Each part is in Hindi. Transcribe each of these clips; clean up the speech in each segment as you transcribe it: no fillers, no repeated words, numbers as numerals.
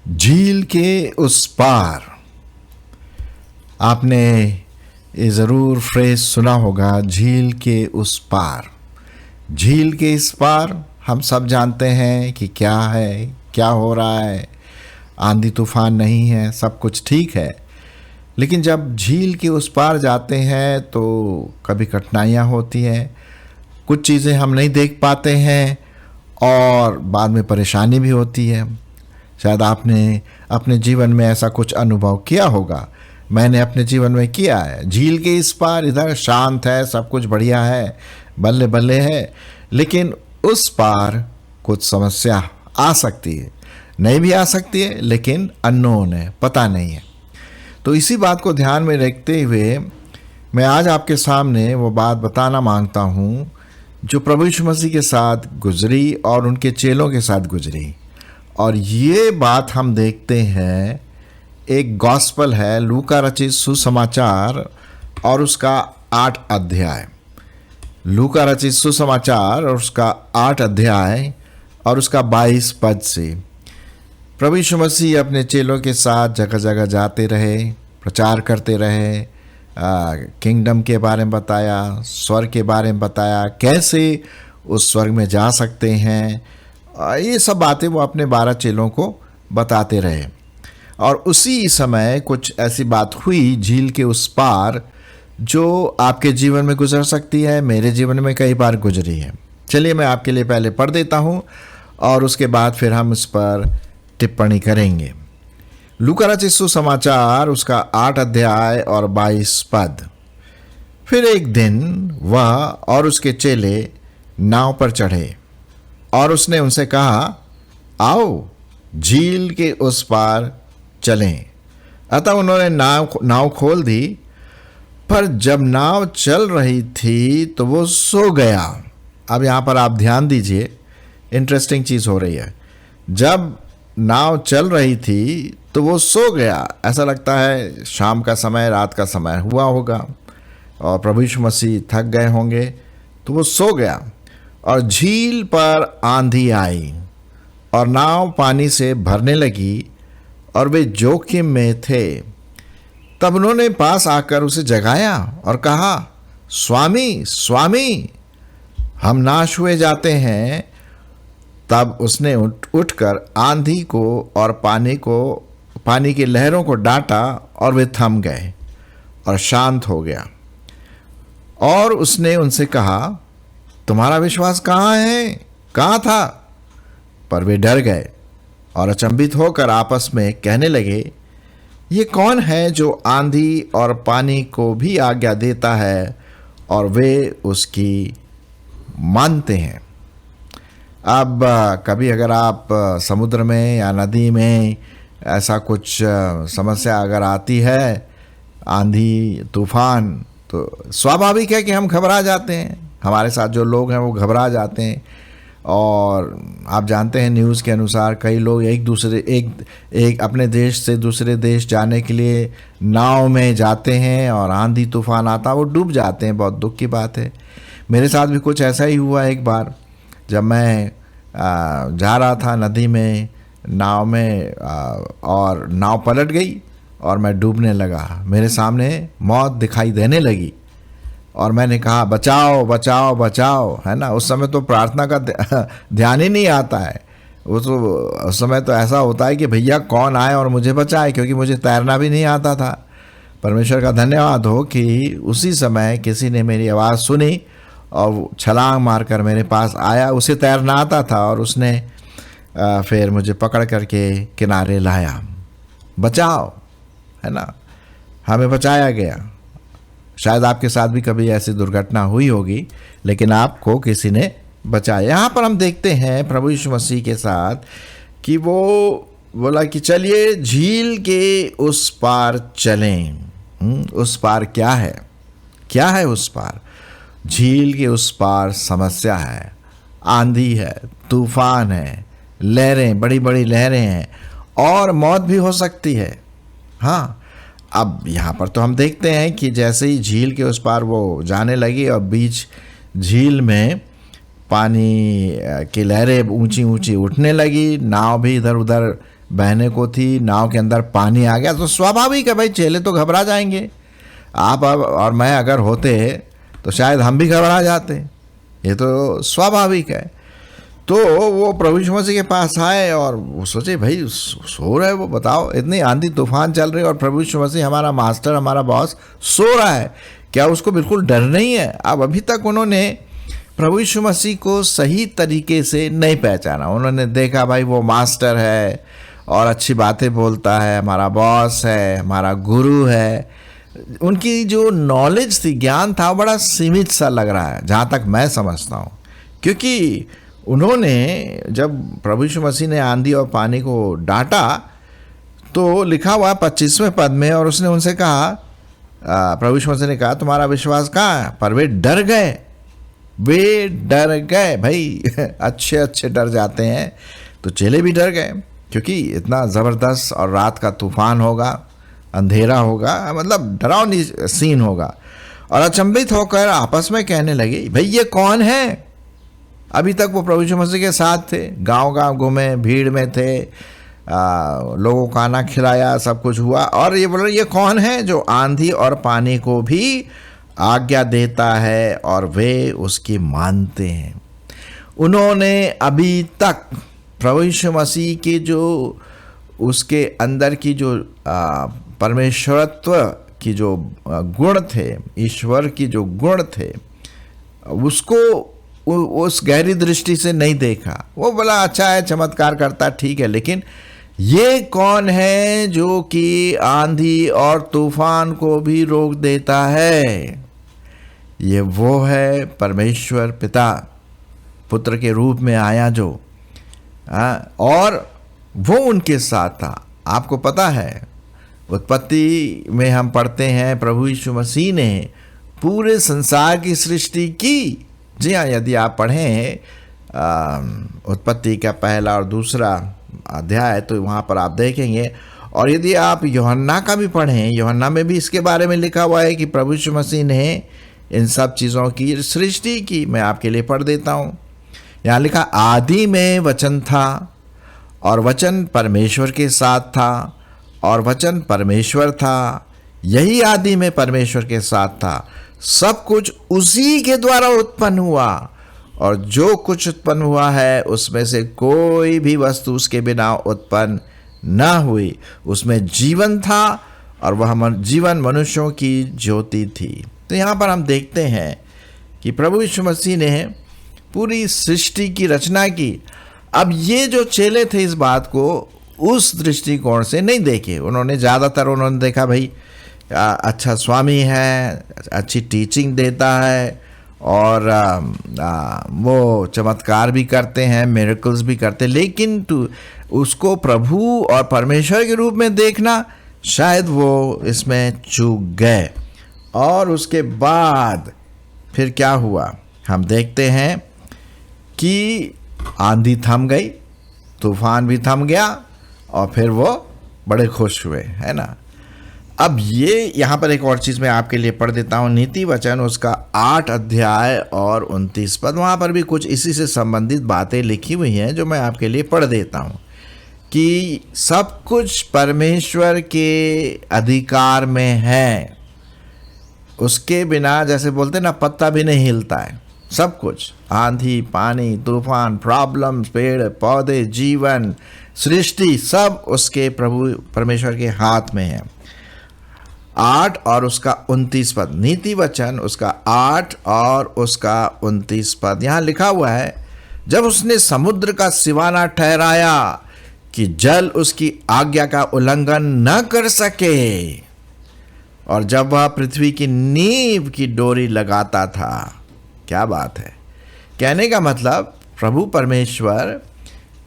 झील के उस पार, आपने ये ज़रूर फ्रेज सुना होगा, झील के उस पार। झील के इस पार हम सब जानते हैं कि क्या है, क्या हो रहा है। आंधी तूफान नहीं है, सब कुछ ठीक है। लेकिन जब झील के उस पार जाते हैं तो कभी कठिनाइयाँ होती हैं, कुछ चीज़ें हम नहीं देख पाते हैं और बाद में परेशानी भी होती है। शायद आपने अपने जीवन में ऐसा कुछ अनुभव किया होगा। मैंने अपने जीवन में किया है। झील के इस पार इधर शांत है, सब कुछ बढ़िया है, बल्ले बल्ले है, लेकिन उस पार कुछ समस्या आ सकती है। नहीं भी आ सकती है, लेकिन अननोन है, पता नहीं है। तो इसी बात को ध्यान में रखते हुए मैं आज आपके सामने वो बात बताना मांगता हूँ जो प्रभु यीशु मसीह के साथ गुजरी और उनके चेलों के साथ गुजरी। और ये बात हम देखते हैं, एक गॉस्पल है, लूका रचित सुसमाचार और उसका 8 अध्याय। लूका रचित सुसमाचार और उसका 8 अध्याय और उसका 22 पद से। प्रभु यीशु मसीह अपने चेलों के साथ जगह जगह जाते रहे, प्रचार करते रहे, किंगडम के बारे में बताया, स्वर्ग के बारे में बताया, कैसे उस स्वर्ग में जा सकते हैं। ये सब बातें वो अपने 12 चेलों को बताते रहे। और उसी समय कुछ ऐसी बात हुई झील के उस पार जो आपके जीवन में गुजर सकती है, मेरे जीवन में कई बार गुजरी है। चलिए मैं आपके लिए पहले पढ़ देता हूँ और उसके बाद फिर हम इस पर टिप्पणी करेंगे। लूका रचित सुसमाचार उसका 8 अध्याय और 22 पद। फिर एक दिन वह और उसके चेले नाव पर चढ़े और उसने उनसे कहा, आओ झील के उस पार चलें। अतः उन्होंने नाव खोल दी, पर जब नाव चल रही थी तो वो सो गया। अब यहाँ पर आप ध्यान दीजिए, इंटरेस्टिंग चीज़ हो रही है। जब नाव चल रही थी तो वो सो गया। ऐसा लगता है शाम का समय, रात का समय हुआ होगा और प्रभु यीशु मसीह थक गए होंगे, तो वो सो गया। और झील पर आंधी आई और नाव पानी से भरने लगी और वे जोखिम में थे। तब उन्होंने पास आकर उसे जगाया और कहा, स्वामी स्वामी, हम नाश हुए जाते हैं। तब उसने उठकर आंधी को और पानी की लहरों को डांटा और वे थम गए और शांत हो गया। और उसने उनसे कहा, तुम्हारा विश्वास कहाँ है, कहाँ था? पर वे डर गए और अचंभित होकर आपस में कहने लगे, ये कौन है जो आंधी और पानी को भी आज्ञा देता है और वे उसकी मानते हैं। अब कभी अगर आप समुद्र में या नदी में ऐसा कुछ समस्या अगर आती है, आंधी तूफान, तो स्वाभाविक है कि हम घबरा जाते हैं। हमारे साथ जो लोग हैं वो घबरा जाते हैं। और आप जानते हैं न्यूज़ के अनुसार कई लोग एक अपने देश से दूसरे देश जाने के लिए नाव में जाते हैं और आंधी तूफान आता, वो डूब जाते हैं। बहुत दुख की बात है। मेरे साथ भी कुछ ऐसा ही हुआ एक बार, जब मैं जा रहा था नदी में नाव में और नाव पलट गई और मैं डूबने लगा। मेरे सामने मौत दिखाई देने लगी और मैंने कहा, बचाओ बचाओ बचाओ, है ना। उस समय तो प्रार्थना का ध्यान ही नहीं आता है। उस समय तो ऐसा होता है कि भैया कौन आए और मुझे बचाए, क्योंकि मुझे तैरना भी नहीं आता था। परमेश्वर का धन्यवाद हो कि उसी समय किसी ने मेरी आवाज़ सुनी और छलांग मारकर मेरे पास आया। उसे तैरना आता था और उसने फिर मुझे पकड़ करके किनारे लाया। बचाओ, है ना, हमें बचाया गया। शायद आपके साथ भी कभी ऐसी दुर्घटना हुई होगी, लेकिन आपको किसी ने बचाया। यहाँ पर हम देखते हैं प्रभु यीशु मसीह के साथ कि वो बोला कि चलिए झील के उस पार चलें। उस पार क्या है? क्या है उस पार? झील के उस पार समस्या है, आंधी है, तूफान है, लहरें, बड़ी बड़ी लहरें हैं और मौत भी हो सकती है। हाँ, अब यहाँ पर तो हम देखते हैं कि जैसे ही झील के उस पार वो जाने लगी और बीच झील में पानी की लहरें ऊंची ऊंची उठने लगी, नाव भी इधर उधर बहने को थी, नाव के अंदर पानी आ गया, तो स्वाभाविक है भाई, चेले तो घबरा जाएंगे। आप अब और मैं अगर होते तो शायद हम भी घबरा जाते, ये तो स्वाभाविक है। तो वो प्रभु यीशु मसीह के पास आए और वो सोचे भाई सो रहा है वो, बताओ इतनी आंधी तूफान चल रही है और प्रभु यीशु मसीह हमारा मास्टर हमारा बॉस सो रहा है, क्या उसको बिल्कुल डर नहीं है? अब अभी तक उन्होंने प्रभु यीशु मसीह को सही तरीके से नहीं पहचाना। उन्होंने देखा भाई वो मास्टर है और अच्छी बातें बोलता है, हमारा बॉस है, हमारा गुरु है। उनकी जो नॉलेज थी, ज्ञान था, बड़ा सीमित सा लग रहा है जहाँ तक मैं समझता हूँ। क्योंकि उन्होंने जब प्रभु यीशु मसीह ने आंधी और पानी को डांटा तो लिखा हुआ 25वें पद में, और उसने उनसे कहा, प्रभु यीशु मसीह ने कहा तुम्हारा विश्वास कहाँ है? पर वे डर गए, वे डर गए भाई। अच्छे अच्छे डर जाते हैं, तो चेले भी डर गए क्योंकि इतना ज़बरदस्त और रात का तूफान होगा, अंधेरा होगा, मतलब डरावनी सीन होगा। और अचंभित होकर आपस में कहने लगे भाई ये कौन है? अभी तक वो प्रभु यीशु मसीह के साथ थे, गांव गांव घूमे, भीड़ में थे, लोगों को खाना खिलाया, सब कुछ हुआ, और ये बोल रहे ये कौन है जो आंधी और पानी को भी आज्ञा देता है और वे उसकी मानते हैं। उन्होंने अभी तक प्रभु यीशु मसीह के जो उसके अंदर की जो परमेश्वरत्व की जो गुण थे, ईश्वर की जो गुण थे, उसको उस गहरी दृष्टि से नहीं देखा। वो बोला अच्छा है, चमत्कार करता, ठीक है, लेकिन ये कौन है जो कि आंधी और तूफान को भी रोक देता है? ये वो है परमेश्वर पिता, पुत्र के रूप में आया जो, और वो उनके साथ था। आपको पता है उत्पत्ति में हम पढ़ते हैं प्रभु यीशु मसीह ने पूरे संसार की सृष्टि की। जी हाँ, यदि आप पढ़ें उत्पत्ति का पहला और दूसरा अध्याय तो वहाँ पर आप देखेंगे, और यदि आप यूहन्ना का भी पढ़ें, यूहन्ना में भी इसके बारे में लिखा हुआ है कि प्रभु यीशु मसीह ने इन सब चीज़ों की सृष्टि की। मैं आपके लिए पढ़ देता हूँ। यहाँ लिखा आदि में वचन था और वचन परमेश्वर के साथ था और वचन परमेश्वर था, यही आदि में परमेश्वर के साथ था। सब कुछ उसी के द्वारा उत्पन्न हुआ और जो कुछ उत्पन्न हुआ है उसमें से कोई भी वस्तु उसके बिना उत्पन्न न हुई। उसमें जीवन था और वह जीवन मनुष्यों की ज्योति थी। तो यहाँ पर हम देखते हैं कि प्रभु यीशु मसीह ने पूरी सृष्टि की रचना की। अब ये जो चेले थे इस बात को उस दृष्टिकोण से नहीं देखे। उन्होंने देखा भाई अच्छा स्वामी है, अच्छी टीचिंग देता है और वो चमत्कार भी करते हैं, मिरेकल्स भी करते हैं, लेकिन उसको प्रभु और परमेश्वर के रूप में देखना शायद वो इसमें चूक गए। और उसके बाद फिर क्या हुआ हम देखते हैं कि आंधी थम गई, तूफान भी थम गया और फिर वो बड़े खुश हुए, है ना। अब ये यहाँ पर एक और चीज़ मैं आपके लिए पढ़ देता हूँ, नीति वचन उसका 8 अध्याय और 29 पद। वहाँ पर भी कुछ इसी से संबंधित बातें लिखी हुई हैं जो मैं आपके लिए पढ़ देता हूँ कि सब कुछ परमेश्वर के अधिकार में है। उसके बिना जैसे बोलते ना पत्ता भी नहीं हिलता है। सब कुछ, आंधी, पानी, तूफान, प्रॉब्लम्स, पेड़ पौधे, जीवन, सृष्टि, सब उसके प्रभु परमेश्वर के हाथ में है। 8 और उसका 29 पद, नीति वचन उसका 8 और उसका 29 पद। यहाँ लिखा हुआ है, जब उसने समुद्र का सिवाना ठहराया कि जल उसकी आज्ञा का उल्लंघन न कर सके, और जब वह पृथ्वी की नींव की डोरी लगाता था। क्या बात है। कहने का मतलब प्रभु परमेश्वर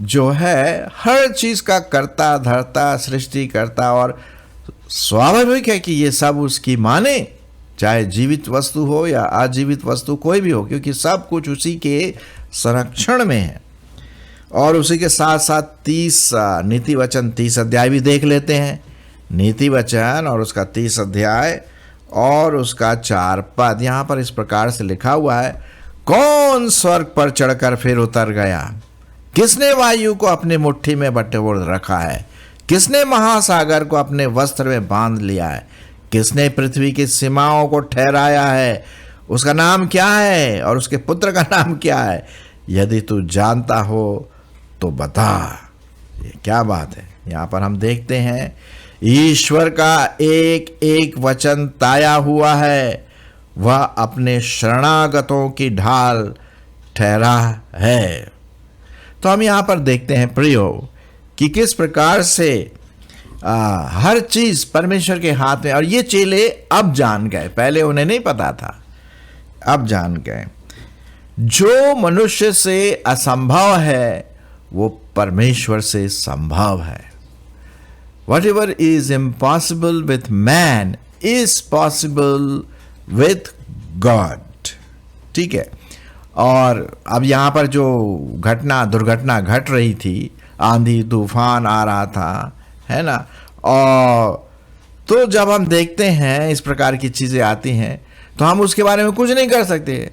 जो है हर चीज़ का कर्ता धर्ता, सृष्टि करता, और स्वाभाविक है कि ये सब उसकी माने, चाहे जीवित वस्तु हो या अजीवित वस्तु कोई भी हो, क्योंकि सब कुछ उसी के संरक्षण में है। और उसी के साथ साथ 30 नीति वचन 30 अध्याय भी देख लेते हैं नीति वचन और उसका 30 अध्याय और उसका 4 पद। यहाँ पर इस प्रकार से लिखा हुआ है, कौन स्वर्ग पर चढ़कर फिर उतर गया? किसने वायु को अपनी मुट्ठी में बटोर रखा है? किसने महासागर को अपने वस्त्र में बांध लिया है? किसने पृथ्वी की सीमाओं को ठहराया है? उसका नाम क्या है और उसके पुत्र का नाम क्या है? यदि तू जानता हो तो बता। ये क्या बात है! यहाँ पर हम देखते हैं ईश्वर का एक एक वचन ताया हुआ है, वह अपने शरणागतों की ढाल ठहरा है। तो हम यहाँ पर देखते हैं प्रियो कि किस प्रकार से हर चीज परमेश्वर के हाथ में। और ये चेले अब जान गए, पहले उन्हें नहीं पता था, अब जान गए। जो मनुष्य से असंभव है वो परमेश्वर से संभव है। Whatever is impossible with man is possible with God। ठीक है। और अब यहाँ पर जो दुर्घटना घट रही थी, आंधी तूफान आ रहा था, है ना, और तो जब हम देखते हैं इस प्रकार की चीज़ें आती हैं तो हम उसके बारे में कुछ नहीं कर सकते।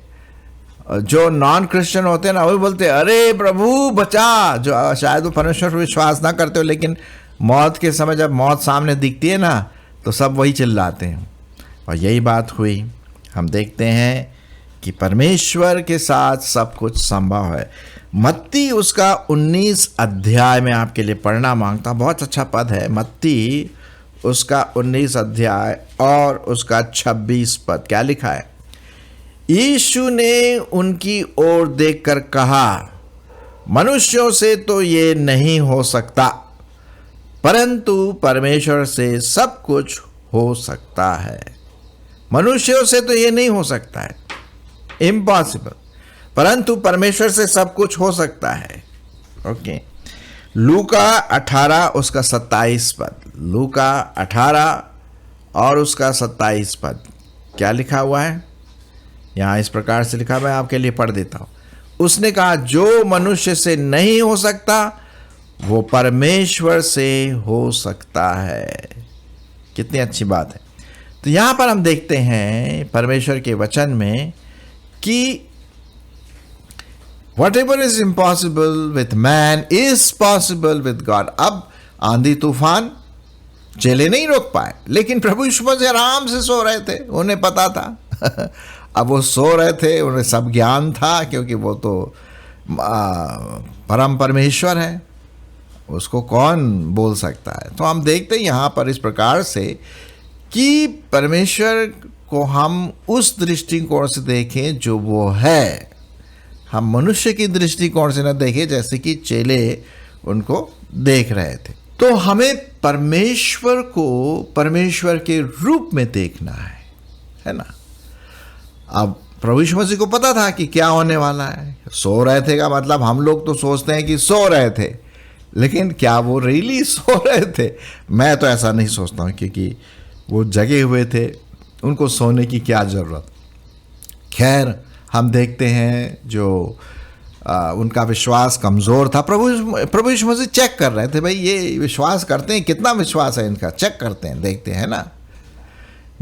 जो नॉन क्रिश्चियन होते हैं ना, वही बोलते हैं, अरे प्रभु बचा। जो शायद वो परमेश्वर पर विश्वास ना करते हो, लेकिन मौत के समय जब मौत सामने दिखती है ना, तो सब वही चिल्लाते हैं। और यही बात हुई। हम देखते हैं कि परमेश्वर के साथ सब कुछ संभव है। मत्ती उसका 19 अध्याय में आपके लिए पढ़ना मांगता हूं। बहुत अच्छा पद है, मत्ती उसका 19 अध्याय और उसका 26 पद। क्या लिखा है? यीशु ने उनकी ओर देखकर कहा, मनुष्यों से तो ये नहीं हो सकता, परंतु परमेश्वर से सब कुछ हो सकता है। मनुष्यों से तो ये नहीं हो सकता है, इम्पॉसिबल, परंतु परमेश्वर से सब कुछ हो सकता है। ओके। लूका 18 उसका 27 पद। लूका 18 और उसका 27 पद। क्या लिखा हुआ है? यहाँ इस प्रकार से लिखा, मैं आपके लिए पढ़ देता हूँ। उसने कहा, जो मनुष्य से नहीं हो सकता वो परमेश्वर से हो सकता है। कितनी अच्छी बात है। तो यहाँ पर हम देखते हैं परमेश्वर के वचन में कि whatever is impossible with man is possible with God। अब आंधी तूफान चेले नहीं रोक पाए, लेकिन प्रभु यीशु मसीह आराम से सो रहे थे, उन्हें पता था। अब वो सो रहे थे, उन्हें सब ज्ञान था, क्योंकि वो तो परम परमेश्वर है, उसको कौन बोल सकता है। तो हम देखते हैं यहाँ पर इस प्रकार से कि परमेश्वर को हम उस दृष्टिकोण से देखें जो वो है, हम मनुष्य की दृष्टिकोण से न देखें जैसे कि चेले उनको देख रहे थे। तो हमें परमेश्वर को परमेश्वर के रूप में देखना है ना। अब प्रभु यीशु मसीह को पता था कि क्या होने वाला है। सो रहे थे का मतलब हम लोग तो सोचते हैं कि सो रहे थे, लेकिन क्या वो रियली सो रहे थे? मैं तो ऐसा नहीं सोचता हूँ, क्योंकि वो जगे हुए थे, उनको सोने की क्या ज़रूरत। खैर, हम देखते हैं जो उनका विश्वास कमज़ोर था। प्रभु यीशु मसीह चेक कर रहे थे, भाई ये विश्वास करते हैं, कितना विश्वास है इनका, चेक करते हैं, देखते हैं ना।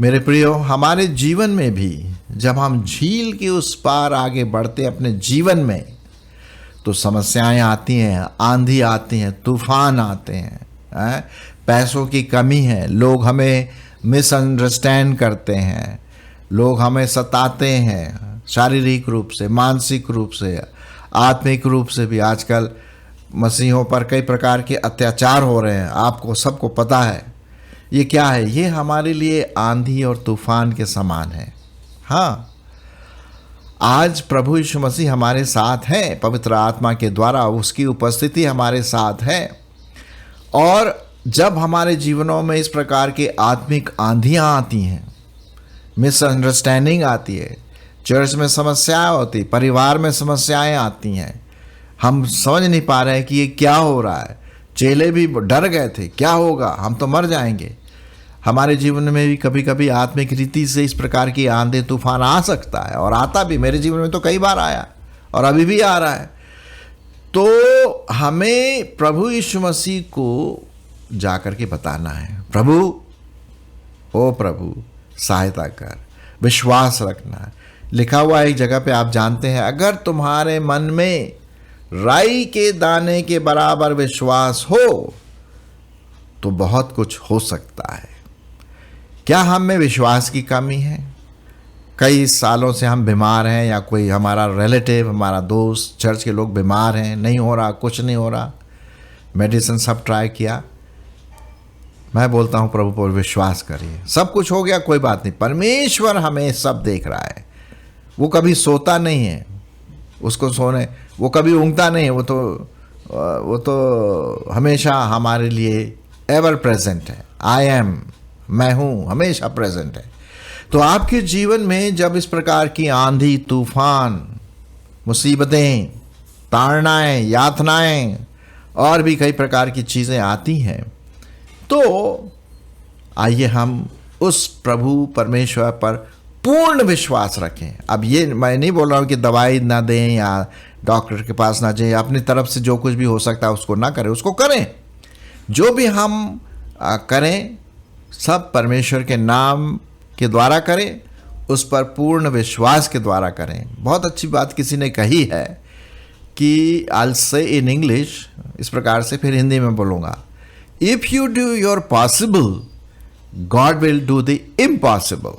मेरे प्रियो, हमारे जीवन में भी जब हम झील के उस पार आगे बढ़ते हैं अपने जीवन में, तो समस्याएं आती हैं, आंधी आती हैं, तूफान आते हैं, पैसों की कमी है, लोग हमें मिसअंडरस्टैंड करते हैं, लोग हमें सताते हैं, शारीरिक रूप से, मानसिक रूप से, आत्मिक रूप से भी। आजकल मसीहों पर कई प्रकार के अत्याचार हो रहे हैं, आपको सबको पता है। ये क्या है? ये हमारे लिए आंधी और तूफान के समान है। हाँ, आज प्रभु यीशु मसीह हमारे साथ हैं, पवित्र आत्मा के द्वारा उसकी उपस्थिति हमारे साथ है। और जब हमारे जीवनों में इस प्रकार के आत्मिक आंधियाँ आती हैं, मिसअंडरस्टैंडिंग आती है, चर्च में समस्याएं होती, परिवार में समस्याएं आती हैं, हम समझ नहीं पा रहे हैं कि ये क्या हो रहा है। चेले भी डर गए थे, क्या होगा, हम तो मर जाएंगे। हमारे जीवन में भी कभी कभी आत्मिक रीति से इस प्रकार की आंधी तूफान आ सकता है, और आता भी। मेरे जीवन में तो कई बार आया और अभी भी आ रहा है। तो हमें प्रभु यीशु मसीह को जाकर के बताना है, प्रभु, ओ प्रभु सहायता कर, विश्वास रखना। लिखा हुआ एक जगह पे आप जानते हैं, अगर तुम्हारे मन में राई के दाने के बराबर विश्वास हो तो बहुत कुछ हो सकता है। क्या हम में विश्वास की कमी है? कई सालों से हम बीमार हैं, या कोई हमारा रिलेटिव, हमारा दोस्त, चर्च के लोग बीमार हैं, नहीं हो रहा, कुछ नहीं हो रहा, मेडिसिन सब ट्राई किया। मैं बोलता हूं प्रभु पर विश्वास करिए, सब कुछ हो गया, कोई बात नहीं, परमेश्वर हमें सब देख रहा है। वो कभी सोता नहीं है, उसको सोने, वो कभी ऊँघता नहीं है, वो तो हमेशा हमारे लिए एवर प्रेजेंट है। आई एम, मैं हूँ, हमेशा प्रेजेंट है। तो आपके जीवन में जब इस प्रकार की आंधी, तूफान, मुसीबतें, ताड़नाएं, यातनाएं और भी कई प्रकार की चीज़ें आती हैं, तो आइए हम उस प्रभु परमेश्वर पर पूर्ण विश्वास रखें। अब ये मैं नहीं बोल रहा हूँ कि दवाई ना दें या डॉक्टर के पास ना जाएं, अपनी तरफ से जो कुछ भी हो सकता है उसको ना करें, उसको करें। जो भी हम करें सब परमेश्वर के नाम के द्वारा करें, उस पर पूर्ण विश्वास के द्वारा करें। बहुत अच्छी बात किसी ने कही है कि I will say in English, इस प्रकार से, फिर हिंदी में बोलूँगा, if you do your possible God will do the impossible.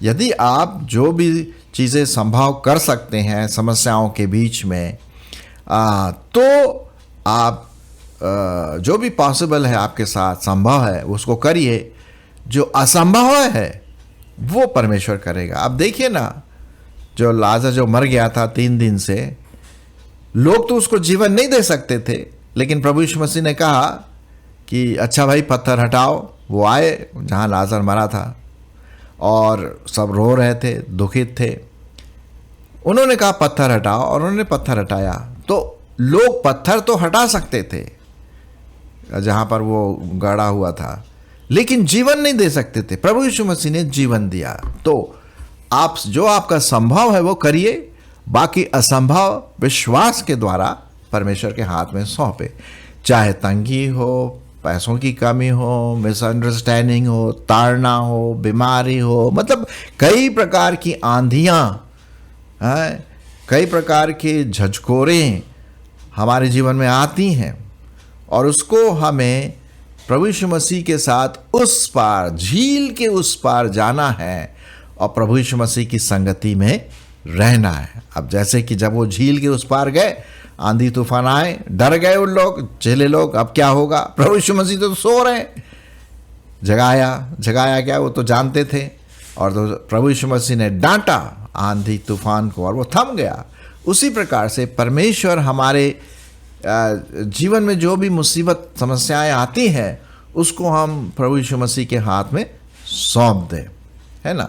यदि आप जो भी चीज़ें संभव कर सकते हैं समस्याओं के बीच में, तो आप जो भी पॉसिबल है आपके साथ, संभव है, उसको करिए। जो असंभव है वो परमेश्वर करेगा। अब देखिए ना, जो लाजर जो मर गया था 3 दिन से, लोग तो उसको जीवन नहीं दे सकते थे, लेकिन प्रभु यीशु मसीह ने कहा कि अच्छा भाई पत्थर हटाओ। वो आए जहाँ लाजर मरा था और सब रो रहे थे, दुखित थे। उन्होंने कहा पत्थर हटाओ, और उन्होंने पत्थर हटाया। तो लोग पत्थर तो हटा सकते थे जहाँ पर वो गड़ा हुआ था, लेकिन जीवन नहीं दे सकते थे। प्रभु यीशु मसीह ने जीवन दिया। तो आप जो आपका संभव है वो करिए, बाकी असंभव विश्वास के द्वारा परमेश्वर के हाथ में सौंपे। चाहे तंगी हो, पैसों की कमी हो, मिसअंडरस्टैंडिंग हो, ताड़ना हो, बीमारी हो, मतलब कई प्रकार की आंधियाँ, कई प्रकार के झकझोरें हमारे जीवन में आती हैं, और उसको हमें प्रभु यीशु मसीह के साथ उस पार, झील के उस पार जाना है और प्रभु यीशु मसीह की संगति में रहना है। अब जैसे कि जब वो झील के उस पार गए, आंधी तूफान आए, डर गए उन लोग, चेले लोग, अब क्या होगा? प्रभु यीशु मसीह तो सो रहे। जगाया क्या? वो तो जानते थे। और तो प्रभु यीशु मसीह ने डांटा आंधी तूफान को और वो थम गया। उसी प्रकार से परमेश्वर हमारे जीवन में जो भी मुसीबत, समस्याएं आती हैं, उसको हम प्रभु यीशु मसीह के हाथ में सौंप दें, है ना।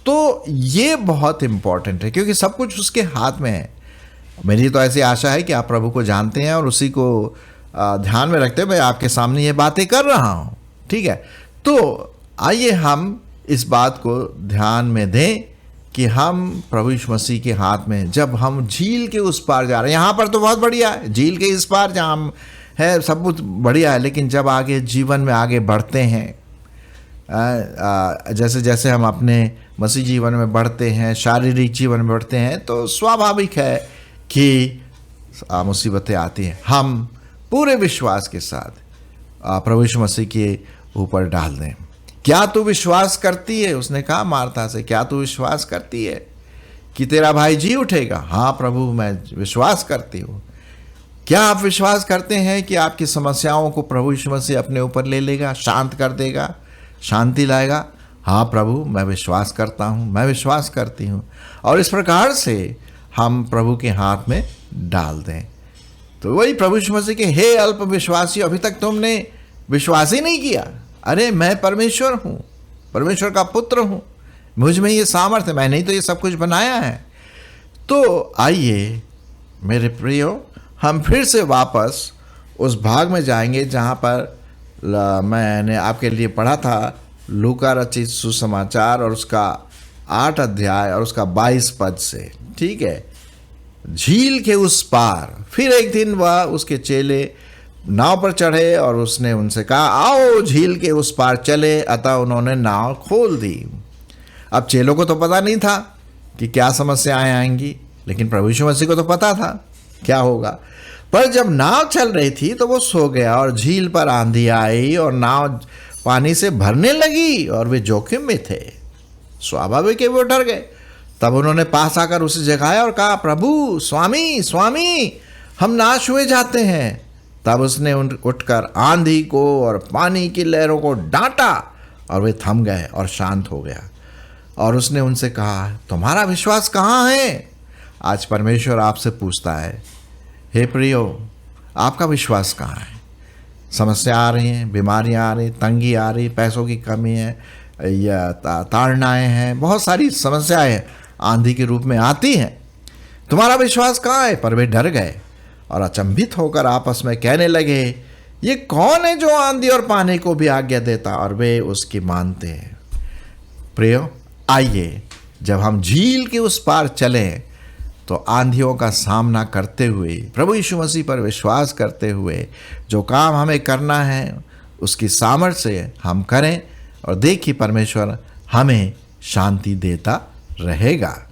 तो ये बहुत इम्पॉर्टेंट है, क्योंकि सब कुछ उसके हाथ में है। मेरी तो ऐसी आशा है कि आप प्रभु को जानते हैं और उसी को ध्यान में रखते हुए मैं आपके सामने ये बातें कर रहा हूँ, ठीक है। तो आइए हम इस बात को ध्यान में दें कि हम प्रभु यीशु मसीह के हाथ में, जब हम झील के उस पार जा रहे हैं, यहाँ पर तो बहुत बढ़िया है, झील के इस पार जहाँ हम है सब कुछ बढ़िया है, लेकिन जब आगे जीवन में आगे बढ़ते हैं, जैसे जैसे हम अपने मसीह जीवन में बढ़ते हैं, शारीरिक जीवन में बढ़ते हैं, तो स्वाभाविक है कि मुसीबतें आती हैं। हम पूरे विश्वास के साथ प्रभु यीशु मसीह के ऊपर डाल दें। क्या तू विश्वास करती है? उसने कहा मार्था से, क्या तू विश्वास करती है कि तेरा भाई जी उठेगा? हाँ प्रभु, मैं विश्वास करती हूँ। क्या आप विश्वास करते हैं कि आपकी समस्याओं को प्रभु यीशु मसीह अपने ऊपर ले लेगा, शांत कर देगा, शांति लाएगा? हाँ प्रभु, मैं विश्वास करता हूँ, मैं विश्वास करती हूँ। और इस प्रकार से हम प्रभु के हाथ में डाल दें। तो वही प्रभु यीशु मसीह के, हे अल्प विश्वासी, अभी तक तुमने विश्वास ही नहीं किया। अरे मैं परमेश्वर हूँ, परमेश्वर का पुत्र हूँ, मुझ में ये सामर्थ्य है, मैंने ही तो ये सब कुछ बनाया है। तो आइए मेरे प्रियो, हम फिर से वापस उस भाग में जाएंगे जहाँ पर मैंने आपके लिए पढ़ा था, लूका रचित सुसमाचार और उसका 8 अध्याय और उसका 22 पद से, ठीक है। झील के उस पार फिर एक दिन वह उसके चेले नाव पर चढ़े और उसने उनसे कहा, आओ झील के उस पार चले। अतः उन्होंने नाव खोल दी। अब चेलों को तो पता नहीं था कि क्या समस्याएं आएंगी, लेकिन प्रभु यीशु मसीह को तो पता था क्या होगा। पर जब नाव चल रही थी तो वो सो गया और झील पर आंधी आई और नाव पानी से भरने लगी और वे जोखिम में थे। स्वाभाविक है वो डर गए। तब उन्होंने पास आकर उसे जगाया और कहा, प्रभु, स्वामी, स्वामी, हम नाश हुए जाते हैं। तब उसने उठकर आंधी को और पानी की लहरों को डांटा और वे थम गए और शांत हो गया। और उसने उनसे कहा, तुम्हारा विश्वास कहाँ है? आज परमेश्वर आपसे पूछता है, हे प्रियो, आपका विश्वास कहाँ है? समस्या आ रही हैं, बीमारियां आ रही, तंगी आ रही, पैसों की कमी है या ताड़नाएँ हैं, बहुत सारी समस्याएं आंधी के रूप में आती हैं। तुम्हारा विश्वास कहाँ है? पर वे डर गए और अचंभित होकर आपस में कहने लगे, ये कौन है जो आंधी और पानी को भी आज्ञा देता और वे उसकी मानते हैं? प्रियो, आइए जब हम झील के उस पार चलें तो आंधियों का सामना करते हुए, प्रभु यीशु मसीह पर विश्वास करते हुए जो काम हमें करना है उसकी सामर्थ्य से हम करें और देखिए परमेश्वर हमें शांति देता रहेगा।